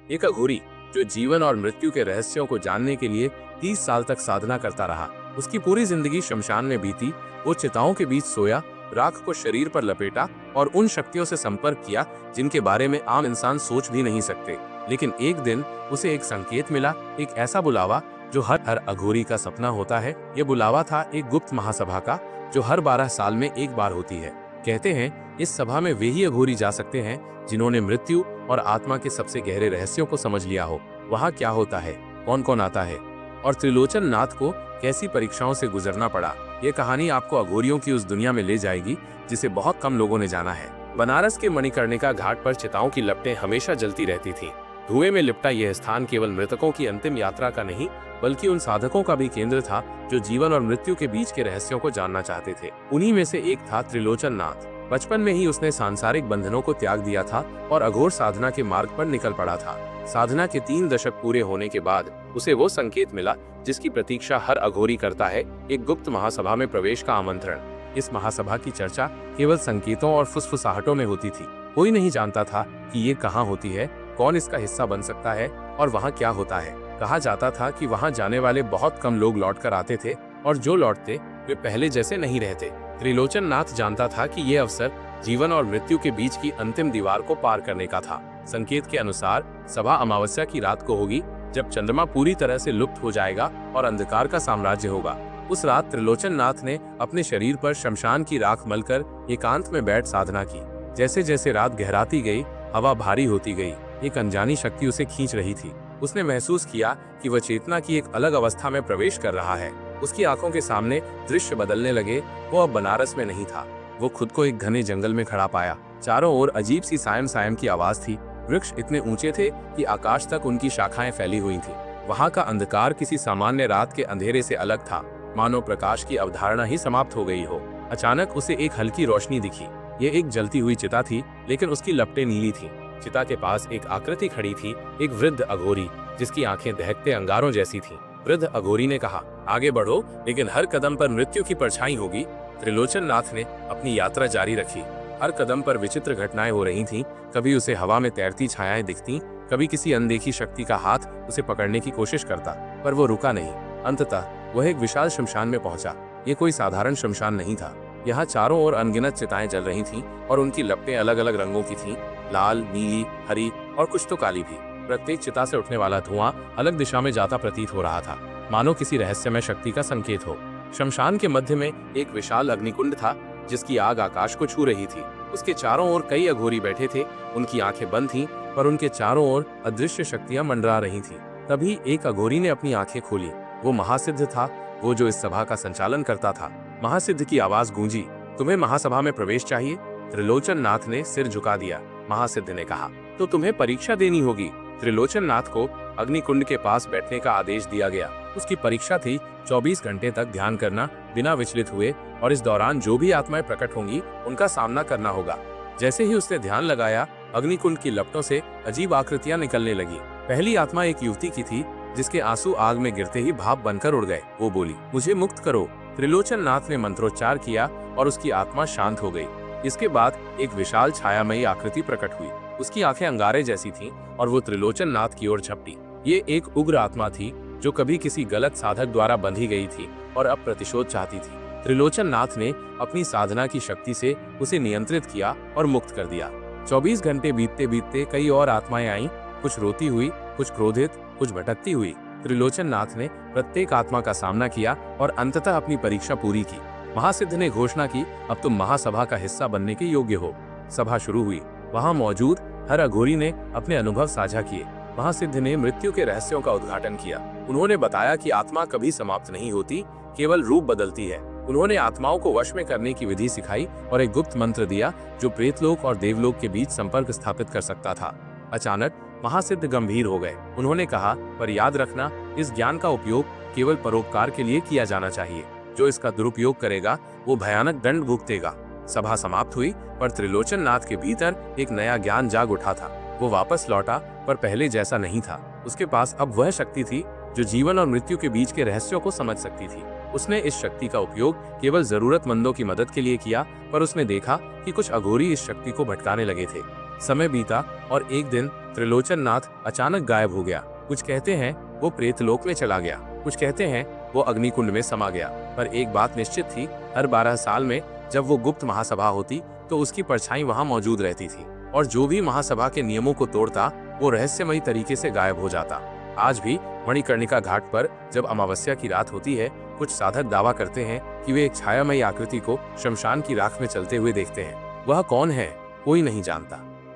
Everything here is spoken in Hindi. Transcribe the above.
एक अघोरी जो जीवन और मृत्यु के रहस्यों को जानने के लिए 30 साल तक साधना करता रहा। उसकी पूरी जिंदगी शमशान में बीती। वो चिताओं के बीच सोया, राख को शरीर पर लपेटा और उन शक्तियों से संपर्क किया जिनके बारे में आम इंसान सोच भी नहीं सकते। लेकिन एक दिन उसे एक संकेत मिला, एक ऐसा बुलावा जो हर अघोरी का सपना होता है। ये बुलावा था एक गुप्त महासभा का, जो हर 12 साल में एक बार होती है। कहते हैं इस सभा में वे ही अघोरी जा सकते हैं जिन्होंने मृत्यु और आत्मा के सबसे गहरे रहस्यों को समझ लिया हो। वहाँ क्या होता है, कौन कौन आता है और त्रिलोचन नाथ को कैसी परीक्षाओं से गुजरना पड़ा, ये कहानी आपको अघोरियों की उस दुनिया में ले जाएगी जिसे बहुत कम लोगों ने जाना है। बनारस के मणिकर्णिका घाट पर चिताओं की लपटें हमेशा जलती रहती थीं। धुएं में लिपटा यह स्थान केवल मृतकों की अंतिम यात्रा का नहीं, बल्कि उन साधकों का भी केंद्र था जो जीवन और मृत्यु के बीच के रहस्यों को जानना चाहते थे। उन्हीं में से एक था त्रिलोचन नाथ। बचपन में ही उसने सांसारिक बंधनों को त्याग दिया था और अघोर साधना के मार्ग पर निकल पड़ा था। साधना के 3 दशक पूरे होने के बाद उसे वो संकेत मिला जिसकी प्रतीक्षा हर अघोरी करता है, एक गुप्त महासभा में प्रवेश का आमंत्रण। इस महासभा की चर्चा केवल संकेतों और फुसफुसाहटों में होती थी। कोई नहीं जानता था कि ये कहाँ होती है, कौन इसका हिस्सा बन सकता है और वहाँ क्या होता है। कहा जाता था कि वहाँ जाने वाले बहुत कम लोग लौट कर आते थे और जो लौटते वे पहले जैसे नहीं रहते। त्रिलोचन नाथ जानता था कि ये अवसर जीवन और मृत्यु के बीच की अंतिम दीवार को पार करने का था। संकेत के अनुसार सभा अमावस्या की रात को होगी, जब चंद्रमा पूरी तरह से लुप्त हो जाएगा और अंधकार का साम्राज्य होगा। उस रात त्रिलोचन नाथ ने अपने शरीर पर शमशान की राख मलकर एकांत में बैठ साधना की। जैसे जैसे रात गहराती गई, हवा भारी होती गई। एक अनजानी शक्ति उसे खींच रही थी। उसने महसूस किया कि वह चेतना की एक अलग अवस्था में प्रवेश कर रहा है। उसकी आंखों के सामने दृश्य बदलने लगे। वो अब बनारस में नहीं था, वो खुद को एक घने जंगल में खड़ा पाया। चारों ओर अजीब सी सायम सायम की आवाज थी। वृक्ष इतने ऊंचे थे कि आकाश तक उनकी शाखाएं फैली हुई थी। वहां का अंधकार किसी सामान्य रात के अंधेरे से अलग था, मानो प्रकाश की अवधारणा ही समाप्त हो गई हो। अचानक उसे एक हल्की रोशनी दिखी। ये एक जलती हुई चिता थी, लेकिन उसकी लपटें नीली थीं। चिता के पास एक आकृति खड़ी थी, एक वृद्ध अघोरी जिसकी आंखें दहकते अंगारों जैसी थीं। वृद्ध अघोरी ने कहा, आगे बढ़ो, लेकिन हर कदम पर मृत्यु की परछाई होगी। त्रिलोचन नाथ ने अपनी यात्रा जारी रखी। हर कदम पर विचित्र घटनाएं हो रही थीं। कभी उसे हवा में तैरती छायाएं दिखती, कभी किसी अनदेखी शक्ति का हाथ उसे पकड़ने की कोशिश करता, पर वो रुका नहीं। अंततः वह एक विशाल शमशान में पहुंचा। ये कोई साधारण शमशान नहीं था। यहाँ चारों ओर अनगिनत चिताएं जल रही थीं और उनकी लपटें अलग अलग रंगों की थीं, लाल, नीली, हरी और कुछ तो काली भी। प्रत्येक चिता से उठने वाला धुआं अलग दिशा में जाता प्रतीत हो रहा था, मानो किसी रहस्यमय शक्ति का संकेत हो। शमशान के मध्य में एक विशाल अग्निकुंड था जिसकी आग आकाश को छू रही थी। उसके चारों ओर कई अघोरी बैठे थे। उनकी आंखें बंद थीं, पर उनके चारों ओर अदृश्य शक्तियां मंडरा रही थीं। तभी एक अघोरी ने अपनी आंखें खोली। वो महासिद्ध था, वो जो इस सभा का संचालन करता था। महासिद्ध की आवाज गूंजी, तुम्हें महासभा में प्रवेश चाहिए? त्रिलोचन नाथ ने सिर झुका दिया। महासिद्ध ने कहा, तो तुम्हें परीक्षा देनी होगी। त्रिलोचन नाथ को अग्निकुंड के पास बैठने का आदेश दिया गया। उसकी परीक्षा थी 24 घंटे तक ध्यान करना बिना विचलित हुए, और इस दौरान जो भी आत्माएं प्रकट होंगी उनका सामना करना होगा। जैसे ही उसने ध्यान लगाया, अग्निकुंड की लपटों से अजीब आकृतियां निकलने लगी। पहली आत्मा एक युवती की थी जिसके आंसू आग में गिरते ही भाप बनकर उड़ गए। वो बोली, मुझे मुक्त करो। त्रिलोचन नाथ ने मंत्रोच्चार किया और उसकी आत्मा शांत हो गई। इसके बाद एक विशाल छायामयी आकृति प्रकट हुई। उसकी आंखें अंगारे जैसी थीं और वो त्रिलोचन नाथ की ओर झपटी। ये एक उग्र आत्मा थी जो कभी किसी गलत साधक द्वारा बंधी गई थी और अब प्रतिशोध चाहती थी। त्रिलोचन नाथ ने अपनी साधना की शक्ति से उसे नियंत्रित किया और मुक्त कर दिया। 24 घंटे बीतते बीतते कई और आत्माएं आईं, कुछ रोती हुई, कुछ क्रोधित, कुछ भटकती हुई। त्रिलोचन नाथ ने प्रत्येक आत्मा का सामना किया और अंततः अपनी परीक्षा पूरी की। महासिद्ध ने घोषणा की, अब तुम महासभा का हिस्सा बनने के योग्य हो। सभा शुरू हुई। वहां मौजूद हर अघोरी ने अपने अनुभव साझा किए। महासिद्ध ने मृत्यु के रहस्यों का उद्घाटन किया। उन्होंने बताया कि आत्मा कभी समाप्त नहीं होती, केवल रूप बदलती है। उन्होंने आत्माओं को वश में करने की विधि सिखाई और एक गुप्त मंत्र दिया जो प्रेतलोक और देवलोक के बीच संपर्क स्थापित कर सकता था। अचानक महासिद्ध गंभीर हो गए। उन्होंने कहा, पर याद रखना, इस ज्ञान का उपयोग केवल परोपकार के लिए किया जाना चाहिए। जो इसका दुरुपयोग करेगा वो भयानक दंड भुगतेगा। सभा समाप्त हुई, पर त्रिलोचन नाथ के भीतर एक नया ज्ञान जाग उठा था। वो वापस लौटा, पर पहले जैसा नहीं था। उसके पास अब वह शक्ति थी जो जीवन और मृत्यु के बीच के रहस्यों को समझ सकती थी। उसने इस शक्ति का उपयोग केवल जरूरतमंदों की मदद के लिए किया, पर उसने देखा कि कुछ अघोरी इस शक्ति को भटकाने लगे थे। समय बीता और एक दिन त्रिलोचन नाथ अचानक गायब हो गया। कुछ कहते हैं वो प्रेतलोक में चला गया, कुछ कहते हैं वो अग्निकुंड में समा गया। पर एक बात निश्चित थी, हर 12 साल में जब वो गुप्त महासभा होती तो उसकी परछाई वहां मौजूद रहती थी, और जो भी महासभा के नियमों को तोड़ता वो रहस्यमयी तरीके से गायब हो जाता। आज भी मणिकर्णिका घाट पर जब अमावस्या की रात होती है, कुछ साधक दावा करते हैं कि वे एक छायामयी आकृति को शमशान की राख में चलते हुए देखते हैं। वह कौन है, कोई नहीं जानता।